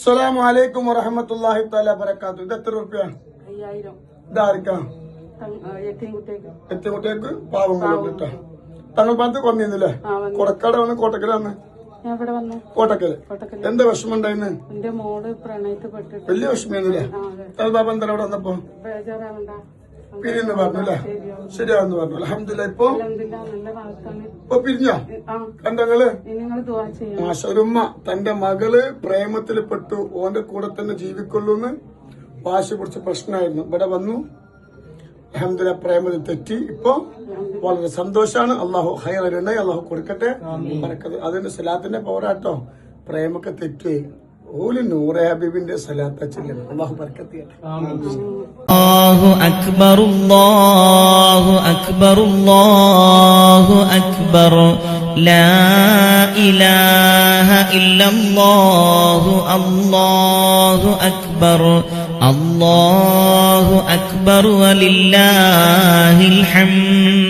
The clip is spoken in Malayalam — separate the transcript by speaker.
Speaker 1: അസ്സലാമു അലൈക്കും വറഹ്മത്തുള്ളാഹി തആല ബറകാതുഹു. ഇത് എത്ര രൂപയാണ്?
Speaker 2: 5000.
Speaker 1: ഇതാർക്കാ? എത്തിക്കുട്ടിയേക്ക് പാവങ്ങളുണ്ട്. തങ്ങൾ പന്ത് കൊന്നിരുന്നില്ലേ? കൊടക്കാട് വന്ന് കോട്ടക്കല വന്ന്
Speaker 2: ഞാൻ ഇവിടെ വന്നു.
Speaker 1: കോട്ടക്കല് എന്താ വിഷമം ഉണ്ടായിന്ന്?
Speaker 2: എന്റെ മോള് പ്രണയത്തിൽപ്പെട്ടിട്ട്
Speaker 1: വലിയ വിഷമൊന്നുമില്ലേ? ബാബ എന്താ അവിടെ വന്നപ്പോ
Speaker 2: ബേജാറാവണ്ട,
Speaker 1: പിരിന്ന് പറഞ്ഞല്ലേ? ശരിയാന്ന് പറഞ്ഞു. അൽഹംദുലില്ലാഹ്. ഇപ്പൊ
Speaker 2: നല്ല ഭാഗത്താണ്.
Speaker 1: ഇപ്പൊ പിരിഞ്ഞോ? കണ്ടങ്ങള്
Speaker 2: നിങ്ങൾ ദുആ ചെയ്യണം.
Speaker 1: മാഷൊരുമ്മ തന്റെ മകള് പ്രേമത്തിൽ പെട്ടു, ഓന്റെ കൂടെ തന്നെ ജീവിക്കൊള്ളൂന്ന് വാശി പിടിച്ച പ്രശ്നമായിരുന്നു. ഇവിടെ വന്നു, അൽഹംദുലില്ലാഹ്, പ്രേമത്തിൽ തെറ്റി. ഇപ്പൊ വളരെ സന്തോഷാണ്. അള്ളാഹു ഹൈറുണ്ടായി അള്ളാഹു കൊടുക്കട്ടെ. അതിന്റെ സലാത്തിന്റെ പൗരാട്ടോ. പ്രേമൊക്കെ തെറ്റി ഓല് നൂറെ ഹബീബിന്റെ സലാത്ത ചെല്ലണം. അള്ളാഹു ബർക്കത്ത് ചെയ്യട്ടെ.
Speaker 3: അല്ലാഹു അക്ബർ, അല്ലാഹു അക്ബർ, അല്ലാഹു അക്ബർ, ലാ ഇലാഹ ഇല്ലല്ലാഹു, അല്ലാഹു അക്ബർ, അല്ലാഹു അക്ബർ, വലില്ലാഹിൽ ഹംദ്.